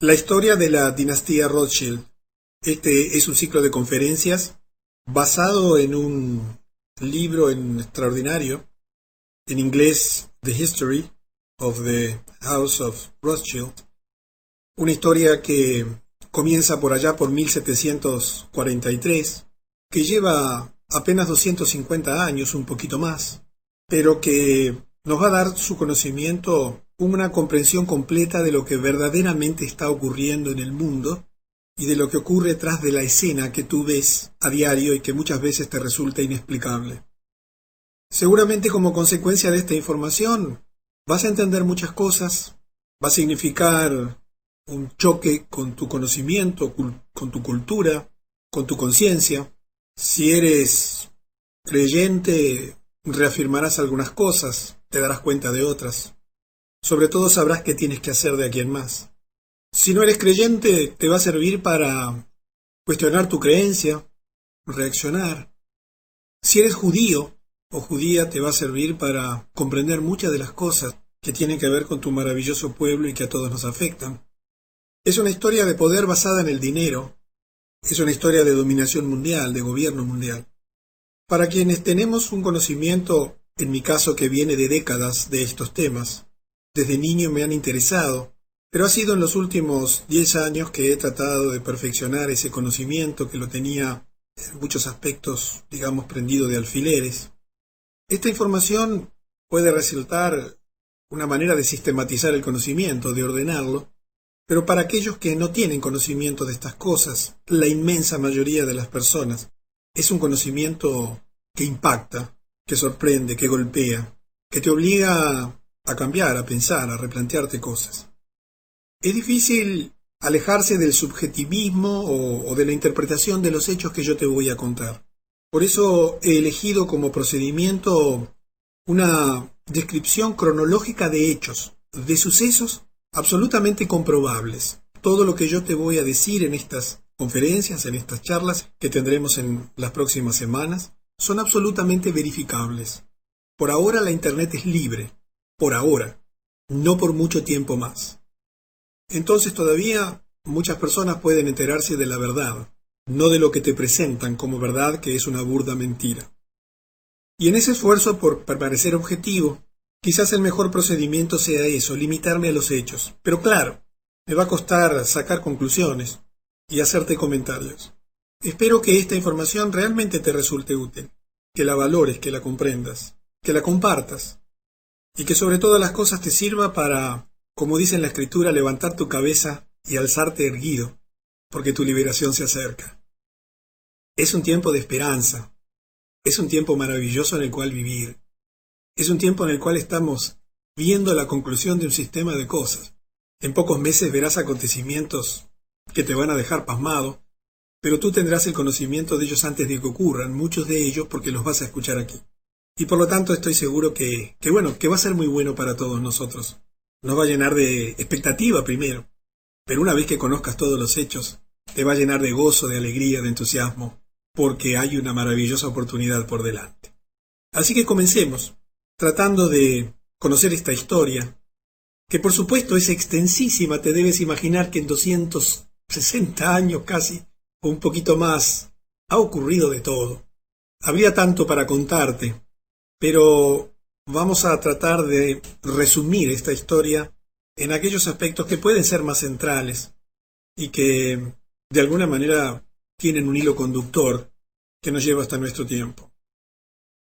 La historia de la dinastía Rothschild. Este es un ciclo de conferencias basado en un libro extraordinario, en inglés, The History of the House of Rothschild. Una historia que comienza por allá por 1743, que lleva apenas 250 años, un poquito más, pero que nos va a dar su conocimiento una comprensión completa de lo que verdaderamente está ocurriendo en el mundo y de lo que ocurre tras de la escena que tú ves a diario y que muchas veces te resulta inexplicable. Seguramente como consecuencia de esta información vas a entender muchas cosas, va a significar un choque con tu conocimiento, con tu cultura, con tu conciencia. Si eres creyente, reafirmarás algunas cosas, te darás cuenta de otras. Sobre todo sabrás qué tienes que hacer de aquí en más. Si no eres creyente, te va a servir para cuestionar tu creencia, reaccionar. Si eres judío o judía, te va a servir para comprender muchas de las cosas que tienen que ver con tu maravilloso pueblo y que a todos nos afectan. Es una historia de poder basada en el dinero. Es una historia de dominación mundial, de gobierno mundial. Para quienes tenemos un conocimiento, en mi caso que viene de décadas de estos temas, desde niño me han interesado, pero ha sido en los últimos 10 años que he tratado de perfeccionar ese conocimiento que lo tenía en muchos aspectos, digamos, prendido de alfileres. Esta información puede resultar una manera de sistematizar el conocimiento, de ordenarlo, pero para aquellos que no tienen conocimiento de estas cosas, la inmensa mayoría de las personas, es un conocimiento que impacta, que sorprende, que golpea, que te obliga a cambiar, a pensar, a replantearte cosas. Es difícil alejarse del subjetivismo o de la interpretación de los hechos que yo te voy a contar. Por eso he elegido como procedimiento una descripción cronológica de hechos, de sucesos absolutamente comprobables. Todo lo que yo te voy a decir en estas conferencias, en estas charlas que tendremos en las próximas semanas, son absolutamente verificables. Por ahora la Internet es libre. Por ahora. No por mucho tiempo más. Entonces todavía muchas personas pueden enterarse de la verdad, no de lo que te presentan como verdad, que es una burda mentira. Y en ese esfuerzo por permanecer objetivo, quizás el mejor procedimiento sea eso, limitarme a los hechos. Pero claro, me va a costar sacar conclusiones y hacerte comentarios. Espero que esta información realmente te resulte útil, que la valores, que la comprendas, que la compartas, y que sobre todas las cosas te sirva para, como dice en la Escritura, levantar tu cabeza y alzarte erguido, porque tu liberación se acerca. Es un tiempo de esperanza, es un tiempo maravilloso en el cual vivir, es un tiempo en el cual estamos viendo la conclusión de un sistema de cosas. En pocos meses verás acontecimientos que te van a dejar pasmado, pero tú tendrás el conocimiento de ellos antes de que ocurran, muchos de ellos porque los vas a escuchar aquí. Y por lo tanto estoy seguro que va a ser muy bueno para todos nosotros. Nos va a llenar de expectativa primero, pero una vez que conozcas todos los hechos, te va a llenar de gozo, de alegría, de entusiasmo, porque hay una maravillosa oportunidad por delante. Así que comencemos, tratando de conocer esta historia, que por supuesto es extensísima. Te debes imaginar que en 260 años casi, o un poquito más, ha ocurrido de todo. Habría tanto para contarte, pero vamos a tratar de resumir esta historia en aquellos aspectos que pueden ser más centrales y que de alguna manera tienen un hilo conductor que nos lleva hasta nuestro tiempo.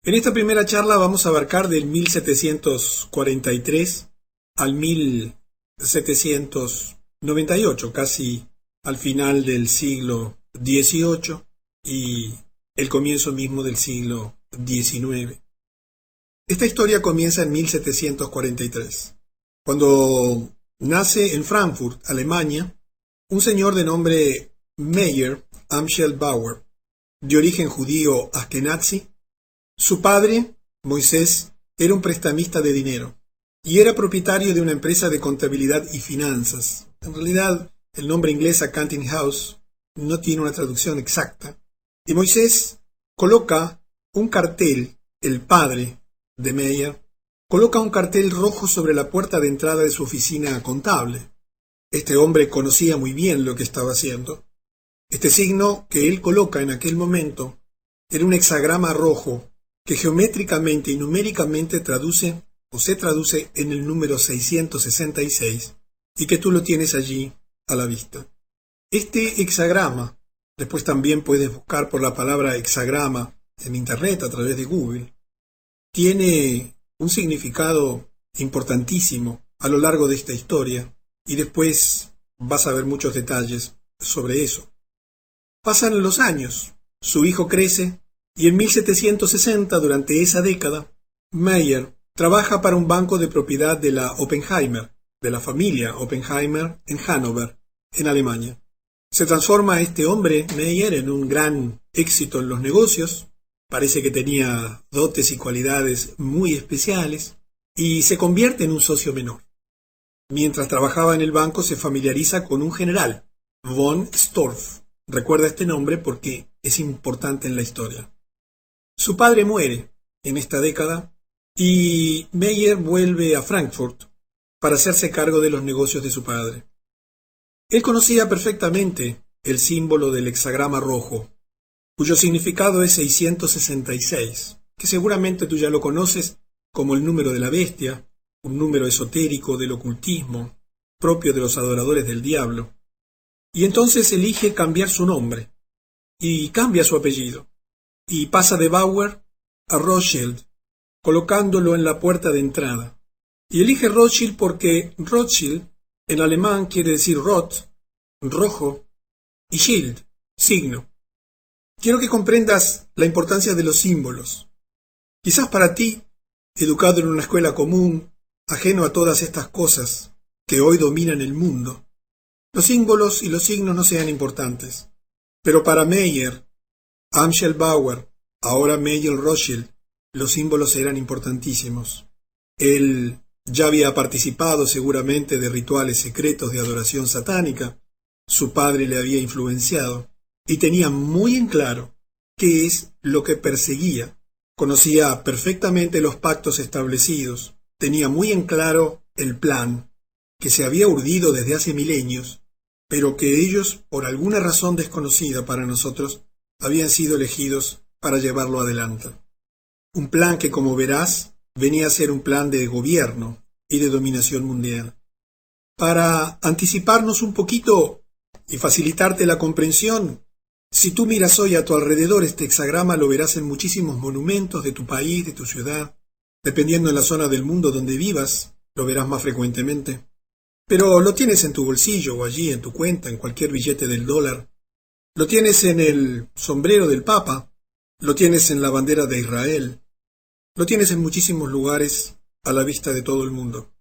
En esta primera charla vamos a abarcar del 1743 al 1798, casi al final del siglo XVIII y el comienzo mismo del siglo XIX. Esta historia comienza en 1743, cuando nace en Frankfurt, Alemania, un señor de nombre Meyer Amschel Bauer, de origen judío askenazi. Su padre, Moisés, era un prestamista de dinero y era propietario de una empresa de contabilidad y finanzas. En realidad, el nombre inglés Accounting House no tiene una traducción exacta. Y Moisés coloca un cartel, el padre de Meyer, coloca un cartel rojo sobre la puerta de entrada de su oficina contable. Este hombre conocía muy bien lo que estaba haciendo. Este signo que él coloca en aquel momento era un hexagrama rojo que geométricamente y numéricamente traduce o se traduce en el número 666 y que tú lo tienes allí a la vista. Este hexagrama, después también puedes buscar por la palabra hexagrama en Internet a través de Google, tiene un significado importantísimo a lo largo de esta historia y después vas a ver muchos detalles sobre eso. Pasan los años, su hijo crece y en 1760, durante esa década, Meyer trabaja para un banco de propiedad de la Oppenheimer, de la familia Oppenheimer en Hannover, en Alemania. Se transforma este hombre, Meyer, en un gran éxito en los negocios. Parece que tenía dotes y cualidades muy especiales y se convierte en un socio menor. Mientras trabajaba en el banco se familiariza con un general, von Storff. Recuerda este nombre porque es importante en la historia. Su padre muere en esta década y Meyer vuelve a Frankfurt para hacerse cargo de los negocios de su padre. Él conocía perfectamente el símbolo del hexagrama rojo, cuyo significado es 666, que seguramente tú ya lo conoces como el número de la bestia, un número esotérico del ocultismo, propio de los adoradores del diablo. Y entonces elige cambiar su nombre, y cambia su apellido, y pasa de Bauer a Rothschild, colocándolo en la puerta de entrada. Y elige Rothschild porque Rothschild en alemán quiere decir Roth, rojo, y Schild, signo. Quiero que comprendas la importancia de los símbolos. Quizás para ti, educado en una escuela común, ajeno a todas estas cosas que hoy dominan el mundo, los símbolos y los signos no sean importantes. Pero para Meyer, Amschel Bauer, ahora Meyer Rothschild, los símbolos eran importantísimos. Él ya había participado seguramente de rituales secretos de adoración satánica, su padre le había influenciado, y tenía muy en claro qué es lo que perseguía. Conocía perfectamente los pactos establecidos, tenía muy en claro el plan, que se había urdido desde hace milenios, pero que ellos, por alguna razón desconocida para nosotros, habían sido elegidos para llevarlo adelante. Un plan que, como verás, venía a ser un plan de gobierno y de dominación mundial. Para anticiparnos un poquito y facilitarte la comprensión, si tú miras hoy a tu alrededor este hexagrama lo verás en muchísimos monumentos de tu país, de tu ciudad. Dependiendo en la zona del mundo donde vivas, lo verás más frecuentemente. Pero lo tienes en tu bolsillo o allí en tu cuenta, en cualquier billete del dólar. Lo tienes en el sombrero del Papa. Lo tienes en la bandera de Israel. Lo tienes en muchísimos lugares a la vista de todo el mundo.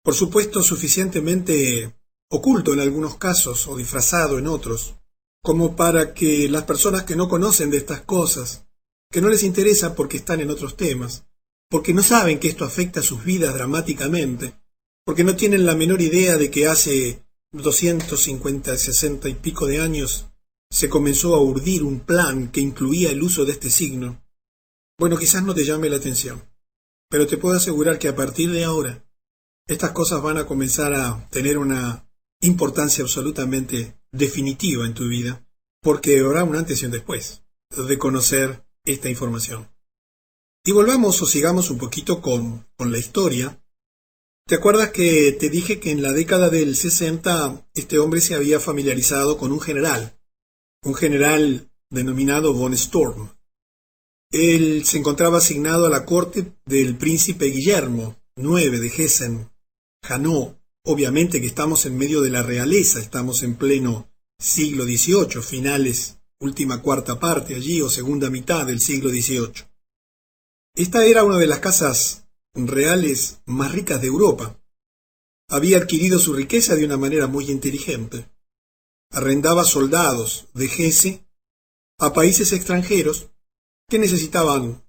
Por supuesto, suficientemente oculto en algunos casos o disfrazado en otros, como para que las personas que no conocen de estas cosas, que no les interesa porque están en otros temas, porque no saben que esto afecta a sus vidas dramáticamente, porque no tienen la menor idea de que hace 250, 60 y pico de años se comenzó a urdir un plan que incluía el uso de este signo. Bueno, quizás no te llame la atención, pero te puedo asegurar que a partir de ahora, estas cosas van a comenzar a tener una importancia absolutamente definitiva en tu vida, porque habrá un antes y un después de conocer esta información. Y volvamos o sigamos un poquito con la historia. ¿Te acuerdas que te dije que en la década del 60 este hombre se había familiarizado con un general denominado von Storm? Él se encontraba asignado a la corte del príncipe Guillermo IX de Hessen, Hanau. Obviamente que estamos en medio de la realeza, estamos en pleno siglo XVIII, finales, última cuarta parte allí o segunda mitad del siglo XVIII. Esta era una de las casas reales más ricas de Europa. Había adquirido su riqueza de una manera muy inteligente. Arrendaba soldados de Hesse a países extranjeros que necesitaban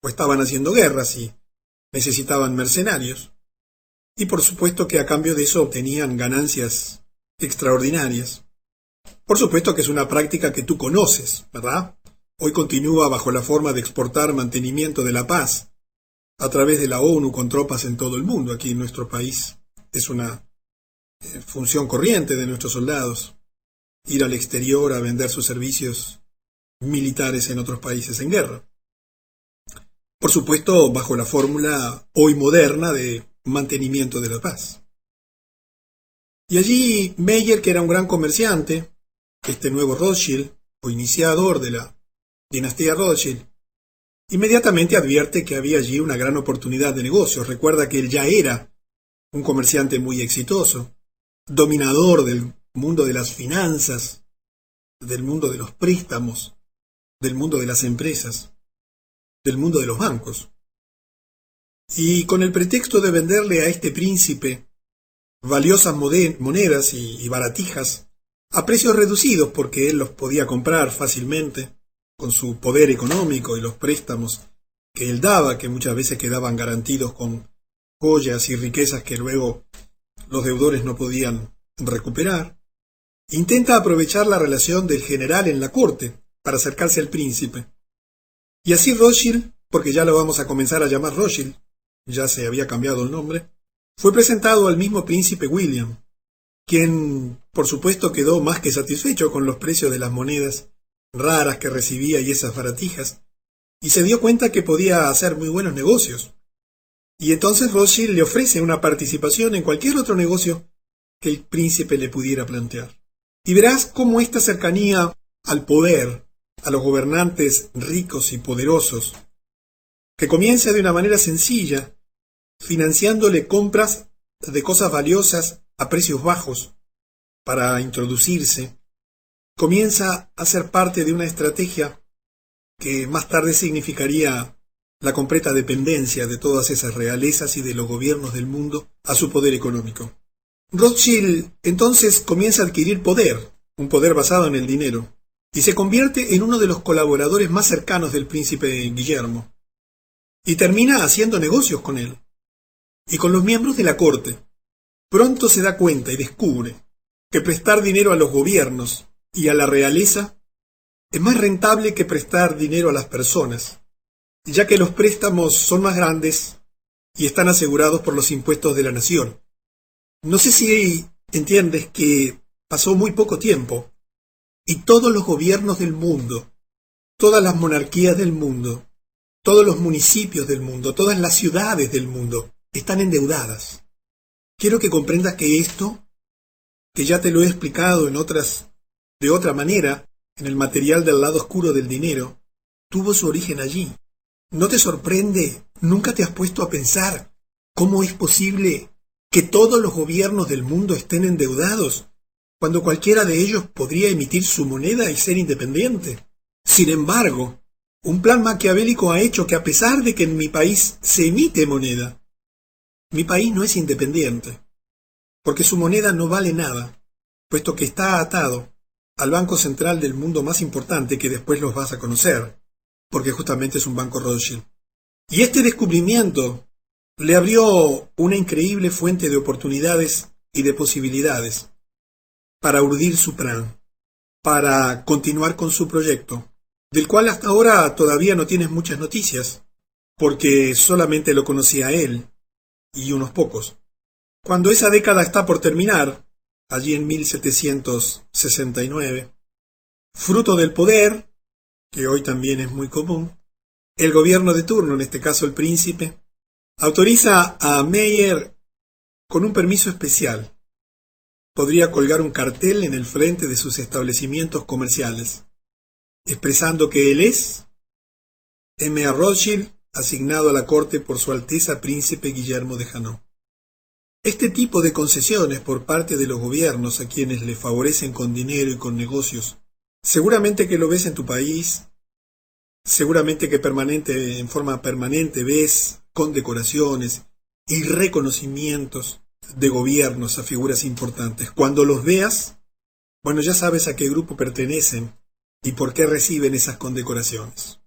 o estaban haciendo guerras y necesitaban mercenarios. Y por supuesto que a cambio de eso obtenían ganancias extraordinarias. Por supuesto que es una práctica que tú conoces, ¿verdad? Hoy continúa bajo la forma de exportar mantenimiento de la paz a través de la ONU con tropas en todo el mundo. Aquí en nuestro país es una función corriente de nuestros soldados, ir al exterior a vender sus servicios militares en otros países en guerra. Por supuesto, bajo la fórmula hoy moderna de mantenimiento de la paz. Y allí Meyer, que era un gran comerciante, este nuevo Rothschild, o iniciador de la dinastía Rothschild, inmediatamente advierte que había allí una gran oportunidad de negocios. Recuerda que él ya era un comerciante muy exitoso, dominador del mundo de las finanzas, del mundo de los préstamos, del mundo de las empresas, del mundo de los bancos. Y con el pretexto de venderle a este príncipe valiosas monedas y baratijas a precios reducidos, porque él los podía comprar fácilmente con su poder económico y los préstamos que él daba, que muchas veces quedaban garantidos con joyas y riquezas que luego los deudores no podían recuperar, intenta aprovechar la relación del general en la corte para acercarse al príncipe. Y así Rothschild, porque ya lo vamos a comenzar a llamar Rothschild, ya se había cambiado el nombre, fue presentado al mismo príncipe William, quien por supuesto quedó más que satisfecho con los precios de las monedas raras que recibía y esas baratijas, y se dio cuenta que podía hacer muy buenos negocios. Y entonces Rothschild le ofrece una participación en cualquier otro negocio que el príncipe le pudiera plantear. Y verás cómo esta cercanía al poder, a los gobernantes ricos y poderosos, que comienza de una manera sencilla, financiándole compras de cosas valiosas a precios bajos para introducirse, comienza a ser parte de una estrategia que más tarde significaría la completa dependencia de todas esas realezas y de los gobiernos del mundo a su poder económico. Rothschild entonces comienza a adquirir poder, un poder basado en el dinero, y se convierte en uno de los colaboradores más cercanos del príncipe Guillermo, y termina haciendo negocios con él, y con los miembros de la corte. Pronto se da cuenta y descubre que prestar dinero a los gobiernos y a la realeza es más rentable que prestar dinero a las personas, ya que los préstamos son más grandes y están asegurados por los impuestos de la nación. No sé si entiendes que pasó muy poco tiempo y todos los gobiernos del mundo, todas las monarquías del mundo, todos los municipios del mundo, todas las ciudades del mundo están endeudadas. Quiero que comprendas que esto, que ya te lo he explicado de otra manera, en el material del lado oscuro del dinero, tuvo su origen allí. ¿No te sorprende? ¿Nunca te has puesto a pensar cómo es posible que todos los gobiernos del mundo estén endeudados, cuando cualquiera de ellos podría emitir su moneda y ser independiente? Sin embargo, un plan maquiavélico ha hecho que, a pesar de que en mi país se emite moneda, mi país no es independiente, porque su moneda no vale nada, puesto que está atado al banco central del mundo más importante, que después los vas a conocer, porque justamente es un banco Rothschild. Y este descubrimiento le abrió una increíble fuente de oportunidades y de posibilidades para urdir su plan, para continuar con su proyecto, del cual hasta ahora todavía no tienes muchas noticias, porque solamente lo conocía él y unos pocos. Cuando esa década está por terminar, allí en 1769, fruto del poder, que hoy también es muy común, el gobierno de turno, en este caso el príncipe, autoriza a Meyer con un permiso especial. Podría colgar un cartel en el frente de sus establecimientos comerciales, expresando que él es M. A. Rothschild, asignado a la corte por Su Alteza Príncipe Guillermo de Hainaut. Este tipo de concesiones por parte de los gobiernos a quienes le favorecen con dinero y con negocios, seguramente que lo ves en tu país, seguramente que en forma permanente ves condecoraciones y reconocimientos de gobiernos a figuras importantes. Cuando los veas, bueno, ya sabes a qué grupo pertenecen y por qué reciben esas condecoraciones.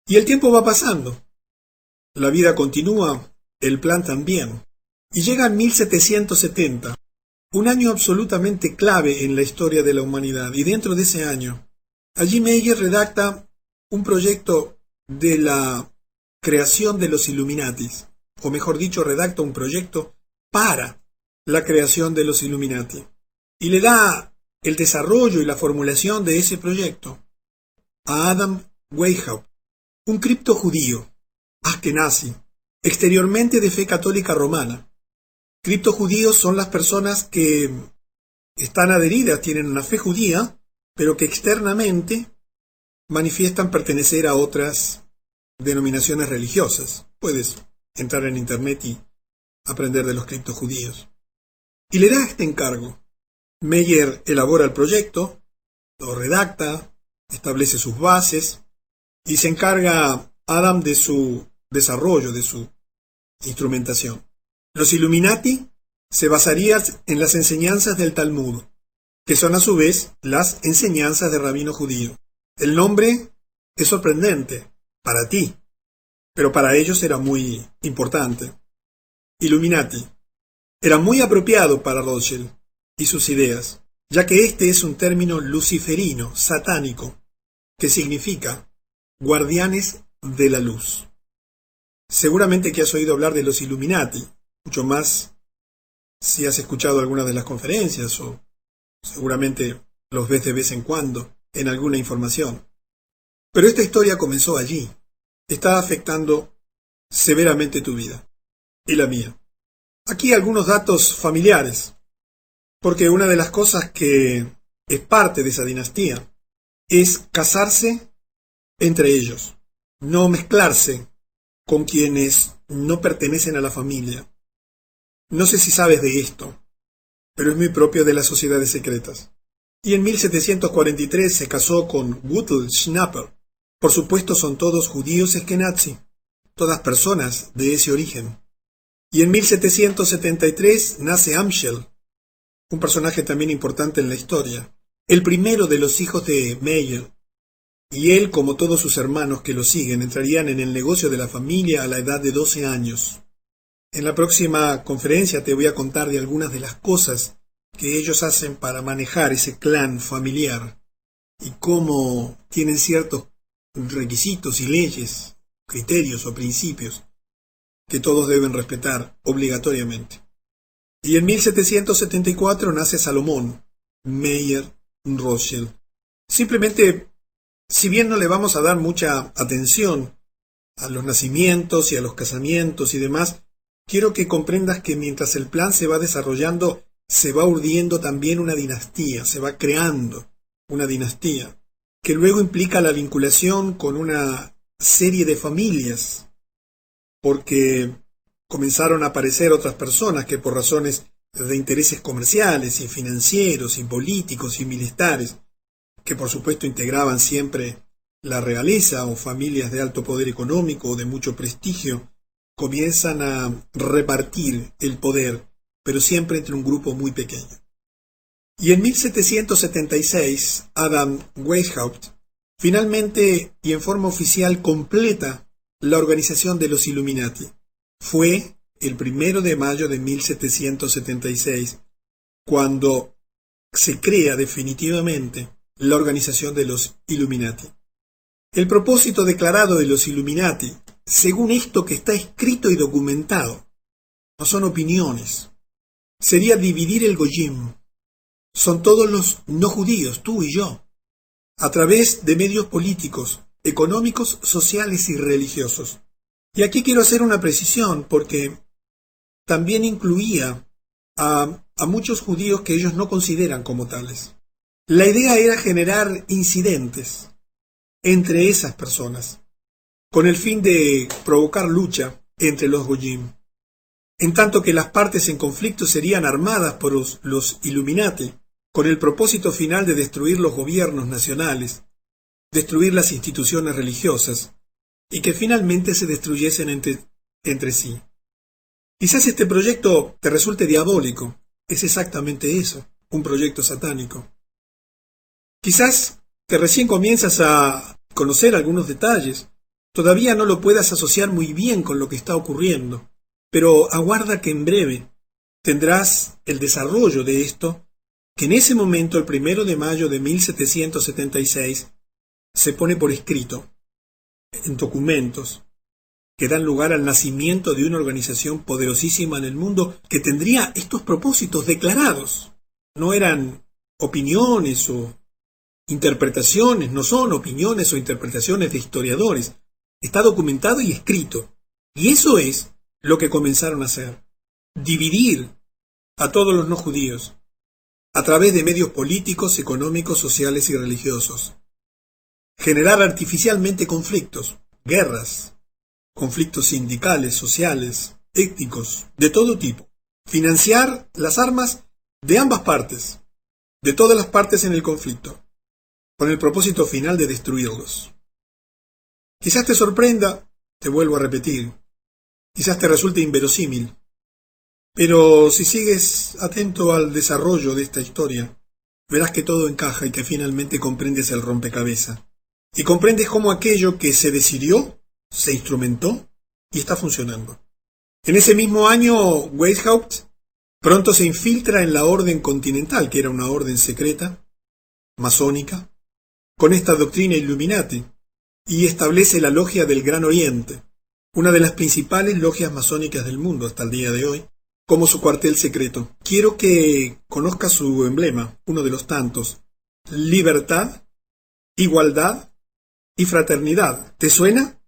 Y el tiempo va pasando. La vida continúa, el plan también. Y llega en 1770, un año absolutamente clave en la historia de la humanidad. Y dentro de ese año, allí Meyer redacta un proyecto de la creación de los Illuminatis, o mejor dicho, redacta un proyecto para la creación de los Illuminati y le da el desarrollo y la formulación de ese proyecto a Adam Weishaupt, un cripto judío, askenazi, exteriormente de fe católica romana. Criptojudíos son las personas que están adheridas, tienen una fe judía, pero que externamente manifiestan pertenecer a otras denominaciones religiosas. Puedes entrar en internet y aprender de los criptojudíos. Y le da este encargo. Meyer elabora el proyecto, lo redacta, establece sus bases y se encarga Adam de su desarrollo, de su instrumentación. Los Illuminati se basarían en las enseñanzas del Talmud, que son a su vez las enseñanzas del rabino judío. El nombre es sorprendente para ti, pero para ellos era muy importante. Illuminati era muy apropiado para Rothschild y sus ideas, ya que este es un término luciferino, satánico, que significa guardianes de la luz. Seguramente que has oído hablar de los Illuminati, mucho más si has escuchado algunas de las conferencias o seguramente los ves de vez en cuando en alguna información. Pero esta historia comenzó allí. Está afectando severamente tu vida y la mía. Aquí algunos datos familiares, porque una de las cosas que es parte de esa dinastía es casarse entre ellos, no mezclarse con quienes no pertenecen a la familia. No sé si sabes de esto, pero es muy propio de las sociedades secretas. Y en 1743 se casó con Gutel Schnapper. Por supuesto son todos judíos eskenazi, todas personas de ese origen. Y en 1773 nace Amschel, un personaje también importante en la historia, el primero de los hijos de Meyer. Y él, como todos sus hermanos que lo siguen, entrarían en el negocio de la familia a la edad de 12 años. En la próxima conferencia te voy a contar de algunas de las cosas que ellos hacen para manejar ese clan familiar y cómo tienen ciertos requisitos y leyes, criterios o principios que todos deben respetar obligatoriamente. Y en 1774 nace Salomón Meyer Rothschild. Simplemente, si bien no le vamos a dar mucha atención a los nacimientos y a los casamientos y demás, quiero que comprendas que mientras el plan se va desarrollando, se va urdiendo también una dinastía, se va creando una dinastía, que luego implica la vinculación con una serie de familias, porque comenzaron a aparecer otras personas que por razones de intereses comerciales y financieros y políticos y militares, que por supuesto integraban siempre la realeza o familias de alto poder económico o de mucho prestigio, comienzan a repartir el poder, pero siempre entre un grupo muy pequeño. Y en 1776, Adam Weishaupt finalmente y en forma oficial completa la organización de los Illuminati. Fue el 1 de mayo de 1776 cuando se crea definitivamente la organización de los Illuminati. El propósito declarado de los Illuminati, según esto que está escrito y documentado, no son opiniones, sería dividir el Goyim. Son todos los no judíos, tú y yo, a través de medios políticos, económicos, sociales y religiosos. Y aquí quiero hacer una precisión porque también incluía a muchos judíos que ellos no consideran como tales. La idea era generar incidentes entre esas personas, con el fin de provocar lucha entre los Goyim, en tanto que las partes en conflicto serían armadas por los Illuminati, con el propósito final de destruir los gobiernos nacionales, destruir las instituciones religiosas, y que finalmente se destruyesen entre sí. Quizás este proyecto te resulte diabólico, es exactamente eso, un proyecto satánico. Quizás que recién comienzas a conocer algunos detalles, todavía no lo puedas asociar muy bien con lo que está ocurriendo, pero aguarda que en breve tendrás el desarrollo de esto, que en ese momento, el 1 de mayo de 1776, se pone por escrito, en documentos, que dan lugar al nacimiento de una organización poderosísima en el mundo que tendría estos propósitos declarados. No eran opiniones o interpretaciones, no son opiniones o interpretaciones de historiadores. Está documentado y escrito. Y eso es lo que comenzaron a hacer. Dividir a todos los no judíos a través de medios políticos, económicos, sociales y religiosos. Generar artificialmente conflictos, guerras, conflictos sindicales, sociales, étnicos, de todo tipo. Financiar las armas de ambas partes, de todas las partes en el conflicto, con el propósito final de destruirlos. Quizás te sorprenda, te vuelvo a repetir, quizás te resulte inverosímil, pero si sigues atento al desarrollo de esta historia, verás que todo encaja y que finalmente comprendes el rompecabezas. Y comprendes cómo aquello que se decidió, se instrumentó y está funcionando. En ese mismo año, Weishaupt pronto se infiltra en la Orden Continental, que era una orden secreta, masónica, con esta doctrina Illuminati, y establece la Logia del Gran Oriente, una de las principales logias masónicas del mundo hasta el día de hoy, como su cuartel secreto. Quiero que conozcas su emblema, uno de los tantos: libertad, igualdad y fraternidad. ¿Te suena?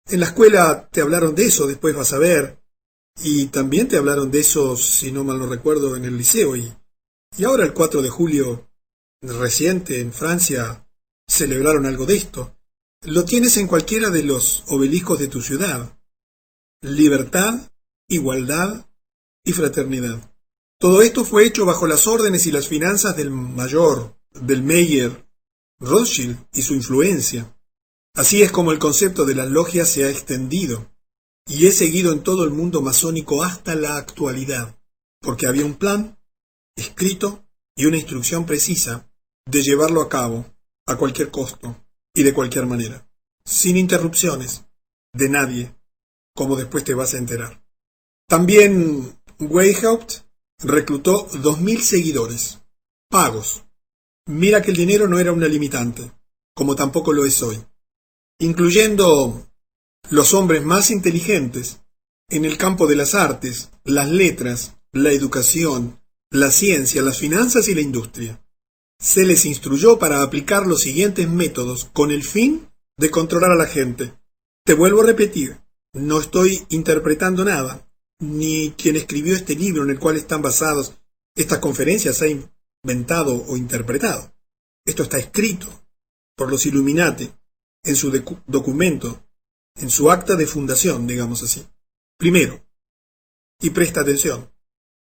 En la escuela te hablaron de eso, después vas a ver, y también te hablaron de eso, si no mal no recuerdo, en el liceo, y ahora el 4 de julio reciente en Francia celebraron algo de esto. Lo tienes en cualquiera de los obeliscos de tu ciudad. Libertad, igualdad y fraternidad. Todo esto fue hecho bajo las órdenes y las finanzas del Mayer Rothschild y su influencia. Así es como el concepto de las logias se ha extendido y es seguido en todo el mundo masónico hasta la actualidad, porque había un plan escrito y una instrucción precisa de llevarlo a cabo a cualquier costo y de cualquier manera, sin interrupciones de nadie, como después te vas a enterar. También Weishaupt reclutó 2.000 seguidores, pagos. Mira que el dinero no era una limitante, como tampoco lo es hoy, incluyendo los hombres más inteligentes en el campo de las artes, las letras, la educación, la ciencia, las finanzas y la industria. Se les instruyó para aplicar los siguientes métodos con el fin de controlar a la gente. Te vuelvo a repetir, no estoy interpretando nada, ni quien escribió este libro en el cual están basadas estas conferencias ha inventado o interpretado. Esto está escrito por los Illuminati en su documento, en su acta de fundación, digamos así. Primero, y presta atención,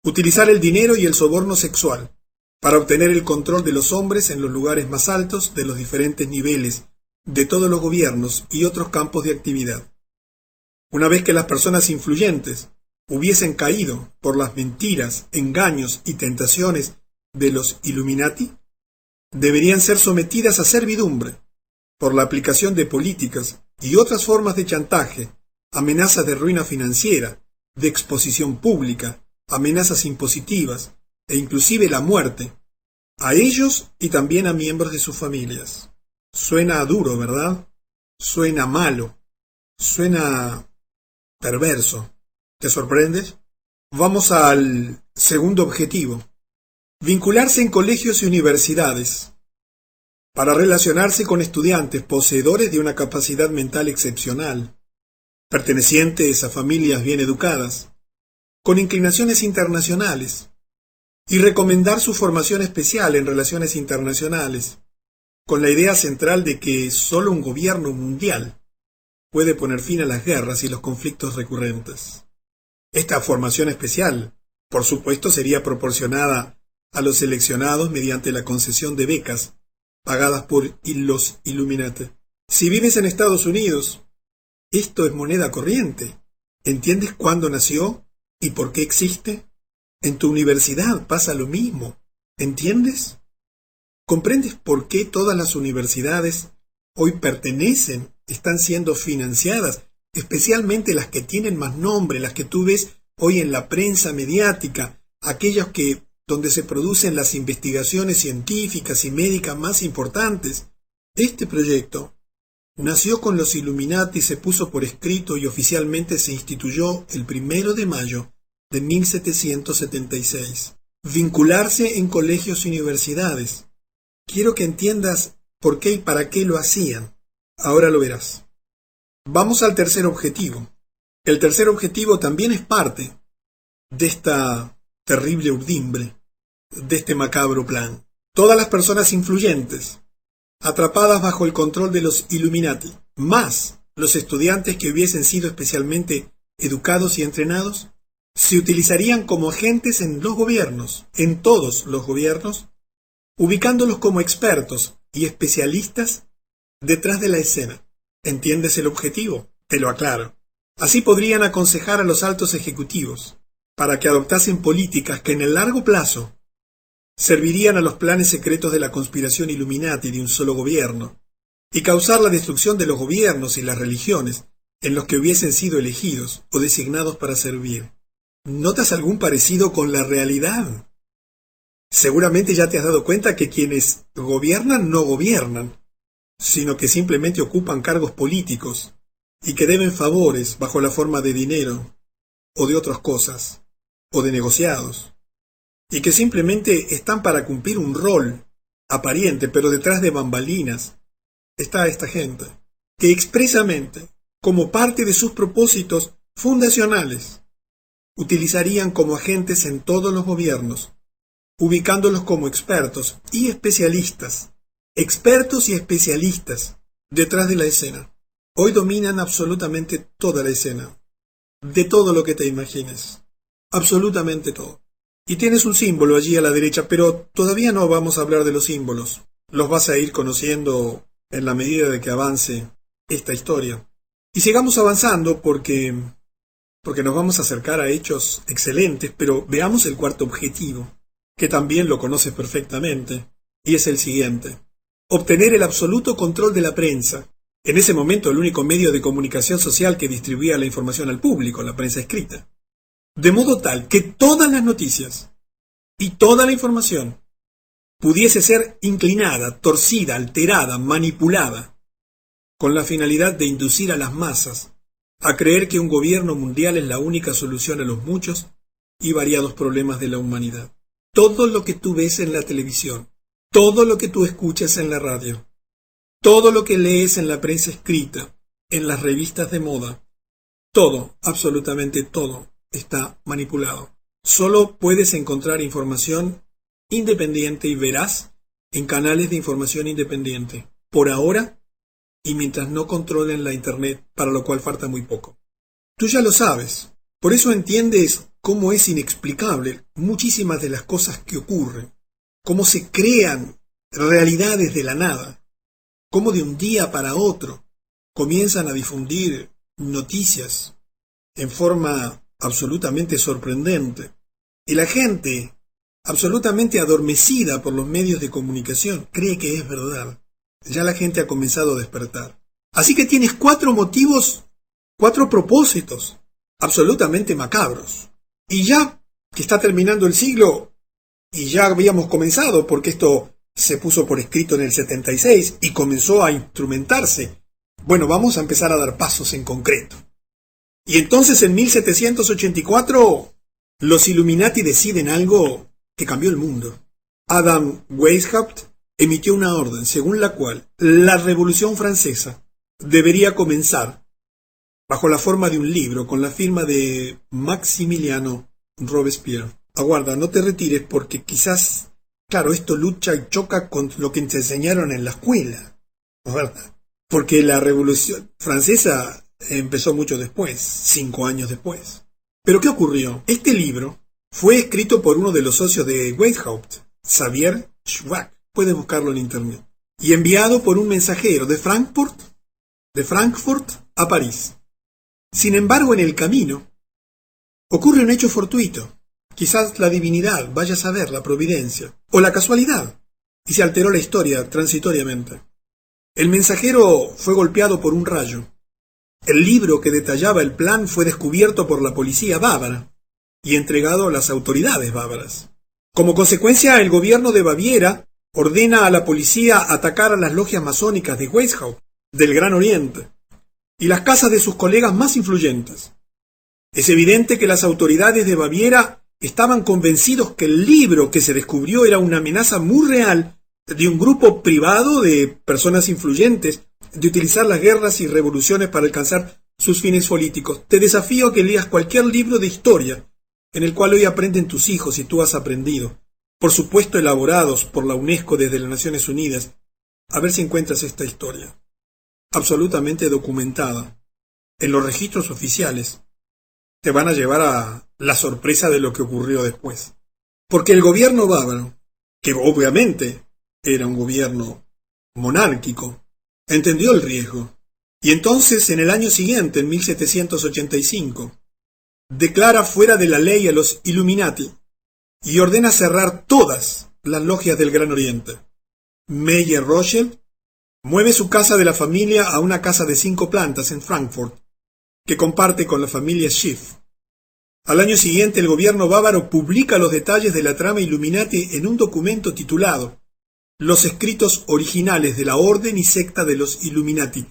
utilizar el dinero y el soborno sexual para obtener el control de los hombres en los lugares más altos de los diferentes niveles de todos los gobiernos y otros campos de actividad. Una vez que las personas influyentes hubiesen caído por las mentiras, engaños y tentaciones de los Illuminati, deberían ser sometidas a servidumbre por la aplicación de políticas y otras formas de chantaje, amenazas de ruina financiera, de exposición pública, amenazas impositivas e inclusive la muerte, a ellos y también a miembros de sus familias. Suena duro, ¿verdad? Suena malo, suena perverso. ¿Te sorprendes? Vamos al segundo objetivo: vincularse en colegios y universidades para relacionarse con estudiantes poseedores de una capacidad mental excepcional, pertenecientes a familias bien educadas, con inclinaciones internacionales, y recomendar su formación especial en relaciones internacionales, con la idea central de que solo un gobierno mundial puede poner fin a las guerras y los conflictos recurrentes. Esta formación especial, por supuesto, sería proporcionada a los seleccionados mediante la concesión de becas pagadas por los Illuminati. Si vives en Estados Unidos, esto es moneda corriente. ¿Entiendes cuándo nació y por qué existe? En tu universidad pasa lo mismo. ¿Entiendes? ¿Comprendes por qué todas las universidades hoy están siendo financiadas, especialmente las que tienen más nombre, las que tú ves hoy en la prensa mediática, aquellas donde se producen las investigaciones científicas y médicas más importantes? Este proyecto nació con los Illuminati, se puso por escrito y oficialmente se instituyó el 1 de mayo de 1776. Vincularse en colegios y universidades. Quiero que entiendas por qué y para qué lo hacían. Ahora lo verás. Vamos al tercer objetivo. El tercer objetivo también es parte de esta terrible urdimbre, de este macabro plan. Todas las personas influyentes, atrapadas bajo el control de los Illuminati, más los estudiantes que hubiesen sido especialmente educados y entrenados, se utilizarían como agentes en los gobiernos, en todos los gobiernos, ubicándolos como expertos y especialistas detrás de la escena. ¿Entiendes el objetivo? Te lo aclaro. Así podrían aconsejar a los altos ejecutivos para que adoptasen políticas que en el largo plazo servirían a los planes secretos de la conspiración Illuminati de un solo gobierno, y causar la destrucción de los gobiernos y las religiones en los que hubiesen sido elegidos o designados para servir. ¿Notas algún parecido con la realidad? Seguramente ya te has dado cuenta que quienes gobiernan no gobiernan, sino que simplemente ocupan cargos políticos y que deben favores bajo la forma de dinero o de otras cosas, o de negociados, y que simplemente están para cumplir un rol aparente, pero detrás de bambalinas está esta gente, que expresamente, como parte de sus propósitos fundacionales, utilizarían como agentes en todos los gobiernos, ubicándolos como expertos y especialistas detrás de la escena. Hoy dominan absolutamente toda la escena, de todo lo que te imagines, absolutamente todo. Y tienes un símbolo allí a la derecha, pero todavía no vamos a hablar de los símbolos. Los vas a ir conociendo en la medida de que avance esta historia. Y sigamos avanzando porque nos vamos a acercar a hechos excelentes, pero veamos el cuarto objetivo, que también lo conoces perfectamente, y es el siguiente: obtener el absoluto control de la prensa. En ese momento el único medio de comunicación social que distribuía la información al público, la prensa escrita. De modo tal que todas las noticias y toda la información pudiese ser inclinada, torcida, alterada, manipulada, con la finalidad de inducir a las masas a creer que un gobierno mundial es la única solución a los muchos y variados problemas de la humanidad. Todo lo que tú ves en la televisión, todo lo que tú escuchas en la radio, todo lo que lees en la prensa escrita, en las revistas de moda, todo, absolutamente todo, está manipulado. Solo puedes encontrar información independiente y veraz en canales de información independiente, por ahora, y mientras no controlen la Internet, para lo cual falta muy poco. Tú ya lo sabes, por eso entiendes cómo es inexplicable muchísimas de las cosas que ocurren, cómo se crean realidades de la nada, cómo de un día para otro comienzan a difundir noticias en forma absolutamente sorprendente, y la gente, absolutamente adormecida por los medios de comunicación, cree que es verdad. Ya la gente ha comenzado a despertar. Así que tienes 4 motivos, 4 propósitos, absolutamente macabros. Y ya que está terminando el siglo, y ya habíamos comenzado, porque esto se puso por escrito en el 76 y comenzó a instrumentarse, bueno, vamos a empezar a dar pasos en concreto. Y entonces en 1784 los Illuminati deciden algo que cambió el mundo. Adam Weishaupt emitió una orden según la cual la Revolución Francesa debería comenzar bajo la forma de un libro con la firma de Maximiliano Robespierre. Aguarda, no te retires porque quizás, claro, esto lucha y choca con lo que te enseñaron en la escuela, ¿verdad? Porque la Revolución Francesa empezó mucho después, 5 años después. ¿Pero qué ocurrió? Este libro fue escrito por uno de los socios de Weishaupt, Xavier Schwab, puedes buscarlo en internet, y enviado por un mensajero de Frankfurt a París. Sin embargo, en el camino ocurre un hecho fortuito, quizás la divinidad, vaya a saber, la providencia, o la casualidad, y se alteró la historia transitoriamente. El mensajero fue golpeado por un rayo. El libro que detallaba el plan fue descubierto por la policía bávara y entregado a las autoridades bávaras. Como consecuencia, el gobierno de Baviera ordena a la policía atacar a las logias masónicas de Weishaupt del Gran Oriente y las casas de sus colegas más influyentes. Es evidente que las autoridades de Baviera estaban convencidos que el libro que se descubrió era una amenaza muy real de un grupo privado de personas influyentes de utilizar las guerras y revoluciones para alcanzar sus fines políticos. Te desafío a que leas cualquier libro de historia en el cual hoy aprenden tus hijos y tú has aprendido, por supuesto elaborados por la UNESCO desde las Naciones Unidas, a ver si encuentras esta historia, absolutamente documentada, en los registros oficiales. Te van a llevar a la sorpresa de lo que ocurrió después. Porque el gobierno bávaro, que obviamente era un gobierno monárquico, entendió el riesgo. Y entonces, en el año siguiente, en 1785, declara fuera de la ley a los Illuminati y ordena cerrar todas las logias del Gran Oriente. Meyer Rothschild mueve su casa de la familia a una casa de 5 plantas en Frankfurt, que comparte con la familia Schiff. Al año siguiente, el gobierno bávaro publica los detalles de la trama Illuminati en un documento titulado Los escritos originales de la orden y secta de los Illuminati.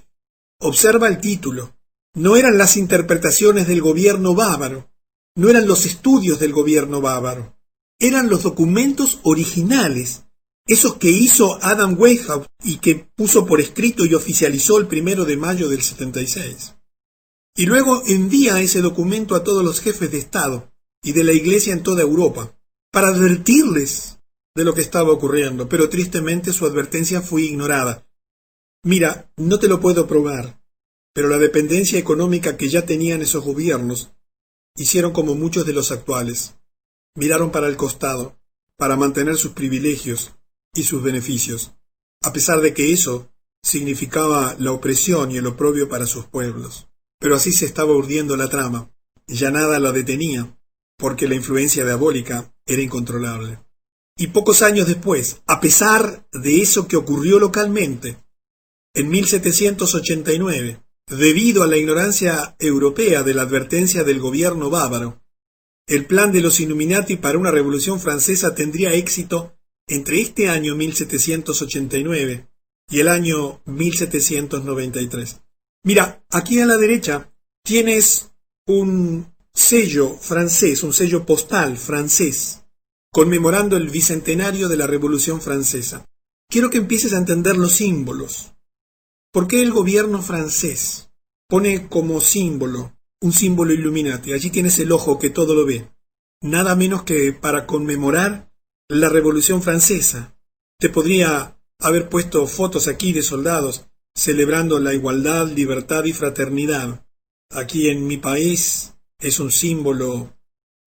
Observa el título. No eran las interpretaciones del gobierno bávaro, no eran los estudios del gobierno bávaro, eran los documentos originales, esos que hizo Adam Weishaupt y que puso por escrito y oficializó el 1 de mayo del 76. Y luego envía ese documento a todos los jefes de Estado y de la Iglesia en toda Europa, para advertirles de lo que estaba ocurriendo, pero tristemente su advertencia fue ignorada. Mira, no te lo puedo probar, pero la dependencia económica que ya tenían esos gobiernos hicieron como muchos de los actuales. Miraron para el costado, para mantener sus privilegios y sus beneficios, a pesar de que eso significaba la opresión y el oprobio para sus pueblos. Pero así se estaba urdiendo la trama. Ya nada la detenía, porque la influencia diabólica era incontrolable. Y pocos años después, a pesar de eso que ocurrió localmente, en 1789, debido a la ignorancia europea de la advertencia del gobierno bávaro, el plan de los Illuminati para una revolución francesa tendría éxito entre este año 1789 y el año 1793. Mira, aquí a la derecha tienes un sello francés, un sello postal francés, conmemorando el bicentenario de la Revolución Francesa. Quiero que empieces a entender los símbolos. ¿Por qué el gobierno francés pone como símbolo un símbolo Illuminati? Allí tienes el ojo que todo lo ve. Nada menos que para conmemorar la Revolución Francesa. Te podría haber puesto fotos aquí de soldados celebrando la igualdad, libertad y fraternidad. Aquí en mi país es un símbolo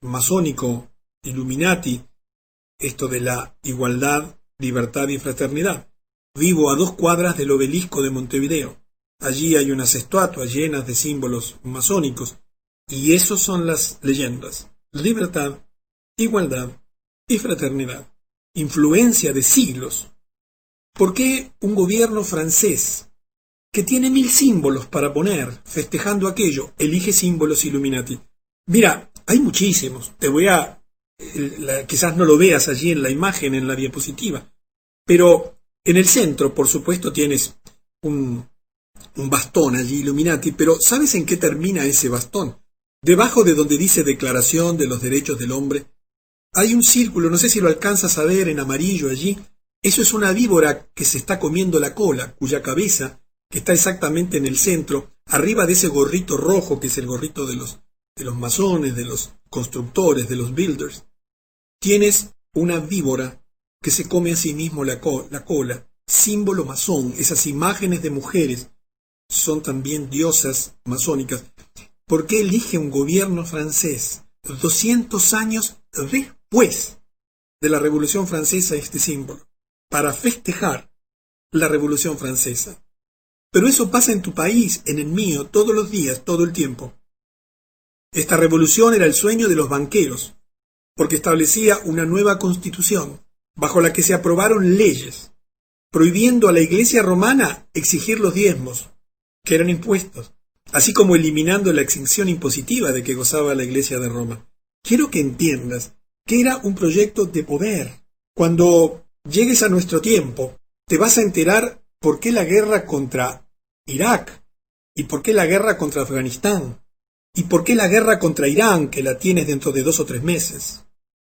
masónico, Illuminati, esto de la igualdad, libertad y fraternidad. Vivo a 2 cuadras del obelisco de Montevideo. Allí hay unas estatuas llenas de símbolos masónicos, y esos son las leyendas. Libertad, igualdad y fraternidad. Influencia de siglos. ¿Por qué un gobierno francés, que tiene 1000 símbolos para poner, festejando aquello, elige símbolos Illuminati? Mira, hay muchísimos. Quizás no lo veas allí en la imagen, en la diapositiva, pero en el centro, por supuesto, tienes un bastón allí Illuminati, pero ¿sabes en qué termina ese bastón? Debajo de donde dice Declaración de los Derechos del Hombre, hay un círculo, no sé si lo alcanzas a ver en amarillo allí. Eso es una víbora que se está comiendo la cola, cuya cabeza, que está exactamente en el centro, arriba de ese gorrito rojo, que es el gorrito de los masones, de los constructores, de los builders, tienes una víbora que se come a sí mismo la cola, símbolo masón. Esas imágenes de mujeres son también diosas masónicas. ¿Por qué elige un gobierno francés 200 años después de la Revolución Francesa este símbolo? Para festejar la Revolución Francesa. Pero eso pasa en tu país, en el mío, todos los días, todo el tiempo. Esta revolución era el sueño de los banqueros, porque establecía una nueva constitución, bajo la que se aprobaron leyes, prohibiendo a la Iglesia romana exigir los diezmos, que eran impuestos, así como eliminando la exención impositiva de que gozaba la Iglesia de Roma. Quiero que entiendas que era un proyecto de poder. Cuando llegues a nuestro tiempo, te vas a enterar por qué la guerra contra Irak? ¿Y por qué la guerra contra Afganistán? ¿Y por qué la guerra contra Irán, que la tienes dentro de 2 o 3 meses?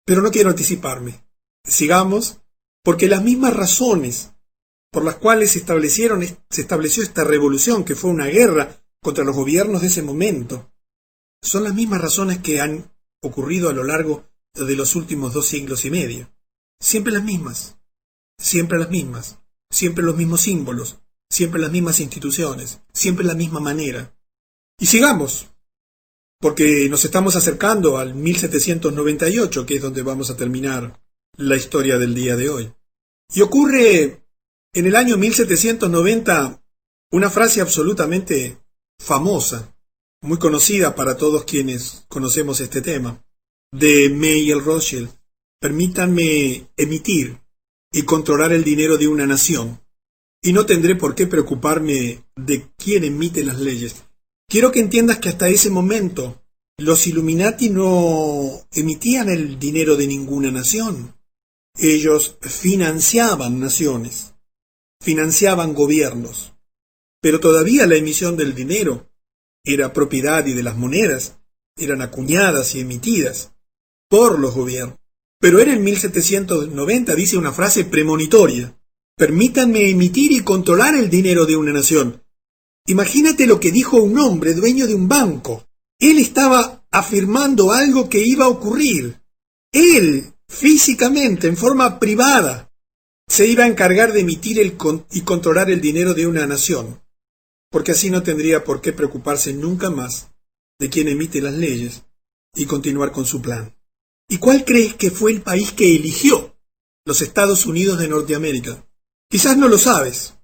Pero no quiero anticiparme. Sigamos, porque las mismas razones por las cuales se estableció esta revolución, que fue una guerra contra los gobiernos de ese momento, son las mismas razones que han ocurrido a lo largo de los últimos 2 siglos y medio. Siempre las mismas, siempre las mismas, siempre los mismos símbolos, siempre las mismas instituciones, siempre la misma manera. Y sigamos, porque nos estamos acercando al 1798, que es donde vamos a terminar la historia del día de hoy. Y ocurre en el año 1790 una frase absolutamente famosa, muy conocida para todos quienes conocemos este tema, de Mayer Rothschild: permítanme emitir y controlar el dinero de una nación, y no tendré por qué preocuparme de quién emite las leyes. Quiero que entiendas que hasta ese momento los Illuminati no emitían el dinero de ninguna nación. Ellos financiaban naciones, financiaban gobiernos, pero todavía la emisión del dinero era propiedad, y de las monedas eran acuñadas y emitidas por los gobiernos. Pero era en 1790, dice una frase premonitoria: permítanme emitir y controlar el dinero de una nación. Imagínate lo que dijo un hombre dueño de un banco. Él estaba afirmando algo que iba a ocurrir. Él, físicamente, en forma privada, se iba a encargar de emitir y controlar el dinero de una nación, porque así no tendría por qué preocuparse nunca más de quién emite las leyes y continuar con su plan. ¿Y cuál crees que fue el país que eligió? Los Estados Unidos de Norteamérica. Quizás no lo sabes,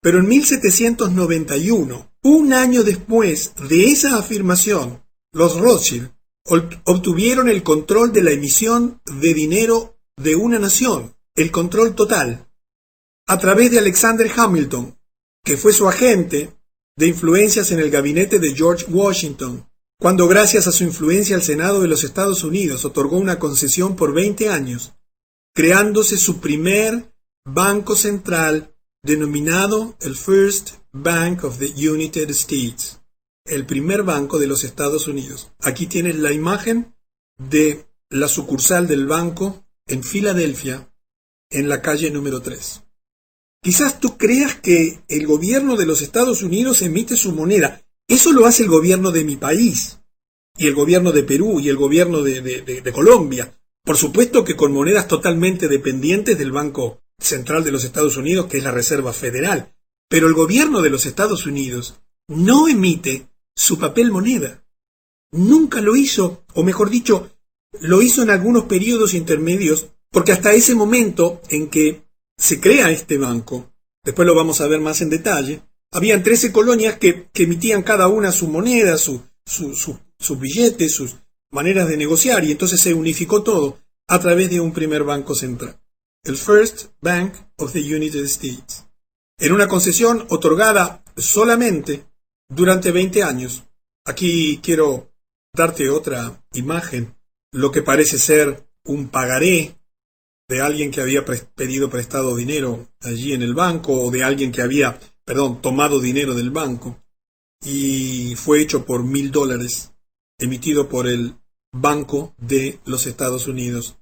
pero en 1791, un año después de esa afirmación, los Rothschild obtuvieron el control de la emisión de dinero de una nación, el control total, a través de Alexander Hamilton, que fue su agente de influencias en el gabinete de George Washington, cuando gracias a su influencia el Senado de los Estados Unidos otorgó una concesión por 20 años, creándose su primer banco central denominado el First Bank of the United States, el primer banco de los Estados Unidos. Aquí tienes la imagen de la sucursal del banco en Filadelfia, en la calle número 3. Quizás tú creas que el gobierno de los Estados Unidos emite su moneda. Eso lo hace el gobierno de mi país, y el gobierno de Perú, y el gobierno de Colombia. Por supuesto que con monedas totalmente dependientes del Banco Central de los Estados Unidos, que es la Reserva Federal. Pero el gobierno de los Estados Unidos no emite su papel moneda. Nunca lo hizo, o mejor dicho, lo hizo en algunos periodos intermedios, porque hasta ese momento en que se crea este banco, después lo vamos a ver más en detalle, habían 13 colonias que emitían cada una su moneda, sus billetes, sus maneras de negociar, y entonces se unificó todo a través de un primer banco central, el First Bank of the United States, en una concesión otorgada solamente durante 20 años. Aquí quiero darte otra imagen, lo que parece ser un pagaré de alguien que había pedido prestado dinero allí en el banco, o de alguien que había, tomado dinero del banco, y fue hecho por $1,000, emitido por el Banco de los Estados Unidos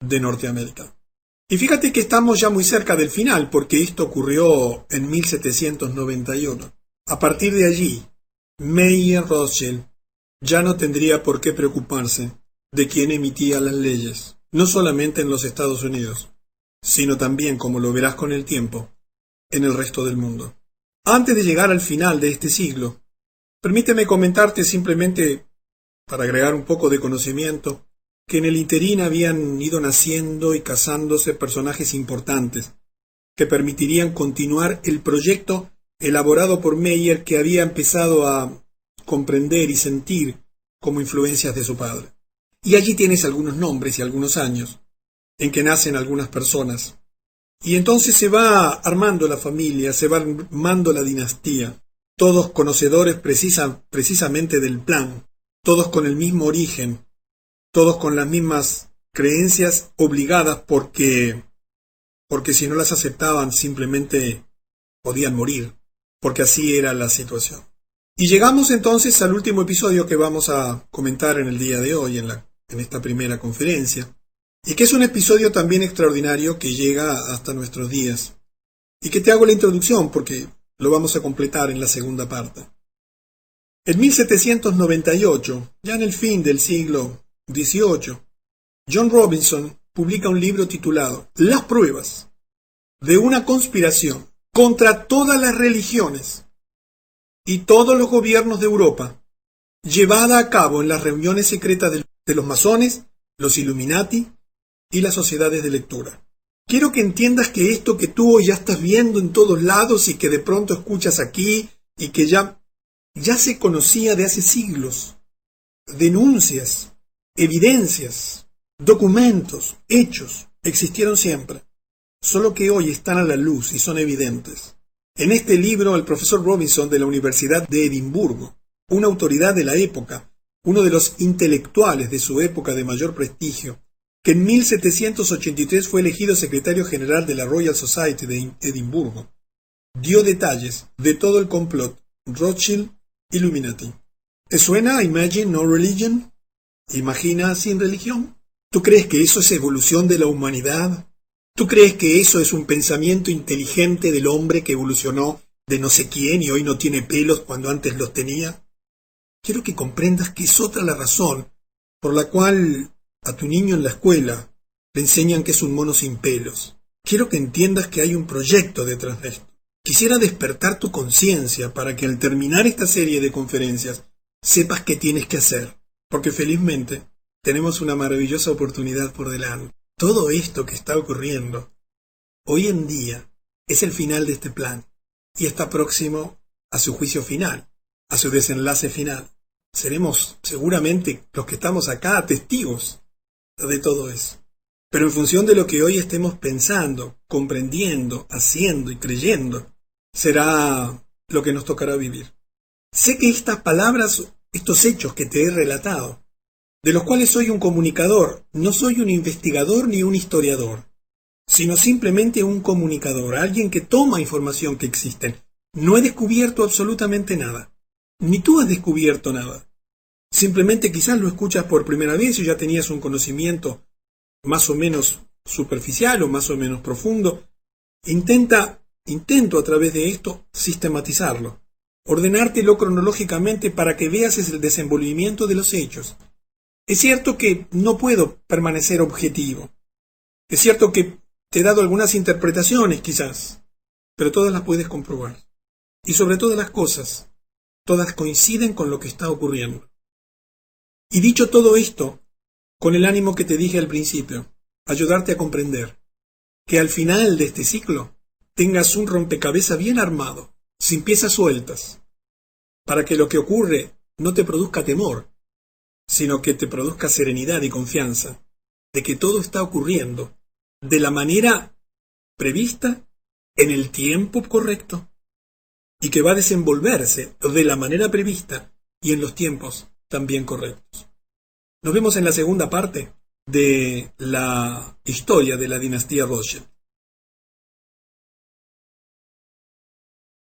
de Norteamérica. Y fíjate que estamos ya muy cerca del final, porque esto ocurrió en 1791. A partir de allí, Mayer Rothschild ya no tendría por qué preocuparse de quién emitía las leyes, no solamente en los Estados Unidos, sino también, como lo verás con el tiempo, en el resto del mundo. Antes de llegar al final de este siglo, permíteme comentarte simplemente, para agregar un poco de conocimiento, que en el interín habían ido naciendo y casándose personajes importantes que permitirían continuar el proyecto elaborado por Mayer, que había empezado a comprender y sentir como influencias de su padre. Y allí tienes algunos nombres y algunos años en que nacen algunas personas. Y entonces se va armando la familia, se va armando la dinastía, todos conocedores precisamente del plan, todos con el mismo origen, todos con las mismas creencias obligadas porque si no las aceptaban simplemente podían morir. porque así era la situación. Y llegamos entonces al último episodio que vamos a comentar en el día de hoy, en esta primera conferencia, y que es un episodio también extraordinario que llega hasta nuestros días, y que te hago la introducción porque lo vamos a completar en la segunda parte. En 1798, ya en el fin del siglo XVIII, John Robinson publica un libro titulado Las pruebas de una conspiración contra todas las religiones y todos los gobiernos de Europa, llevada a cabo en las reuniones secretas de los masones, los Illuminati y las sociedades de lectura. Quiero que entiendas que esto que tú hoy ya estás viendo en todos lados y que de pronto escuchas aquí y que ya se conocía de hace siglos, denuncias, evidencias, documentos, hechos, existieron siempre, solo que hoy están a la luz y son evidentes. En este libro, el profesor Robinson de la Universidad de Edimburgo, una autoridad de la época, uno de los intelectuales de su época de mayor prestigio, que en 1783 fue elegido secretario general de la Royal Society de Edimburgo, dio detalles de todo el complot Rothschild Illuminati. ¿Te suena a Imagine No Religion? ¿Imagina sin religión? ¿Tú crees que eso es evolución de la humanidad? ¿Tú crees que eso es un pensamiento inteligente del hombre que evolucionó de no sé quién y hoy no tiene pelos cuando antes los tenía? Quiero que comprendas que es otra la razón por la cual a tu niño en la escuela le enseñan que es un mono sin pelos. Quiero que entiendas que hay un proyecto detrás de esto. Quisiera despertar tu conciencia para que al terminar esta serie de conferencias sepas qué tienes que hacer, porque felizmente tenemos una maravillosa oportunidad por delante. Todo esto que está ocurriendo hoy en día es el final de este plan y está próximo a su juicio final, a su desenlace final. Seremos seguramente los que estamos acá testigos de todo eso. Pero en función de lo que hoy estemos pensando, comprendiendo, haciendo y creyendo, será lo que nos tocará vivir. Sé que estas palabras, estos hechos que te he relatado, de los cuales soy un comunicador, no soy un investigador ni un historiador, sino simplemente un comunicador, alguien que toma información que existe. No he descubierto absolutamente nada, ni tú has descubierto nada. Simplemente quizás lo escuchas por primera vez y ya tenías un conocimiento más o menos superficial o más o menos profundo. Intento a través de esto sistematizarlo, ordenártelo cronológicamente para que veas el desenvolvimiento de los hechos. Es cierto que no puedo permanecer objetivo. Es cierto que te he dado algunas interpretaciones quizás, pero todas las puedes comprobar. Y sobre todas las cosas, todas coinciden con lo que está ocurriendo. Y dicho todo esto, con el ánimo que te dije al principio, ayudarte a comprender que al final de este ciclo tengas un rompecabezas bien armado, sin piezas sueltas, para que lo que ocurre no te produzca temor, sino que te produzca serenidad y confianza de que todo está ocurriendo de la manera prevista, en el tiempo correcto, y que va a desenvolverse de la manera prevista y en los tiempos también correctos. Nos vemos en la segunda parte de la historia de la dinastía Rothschild.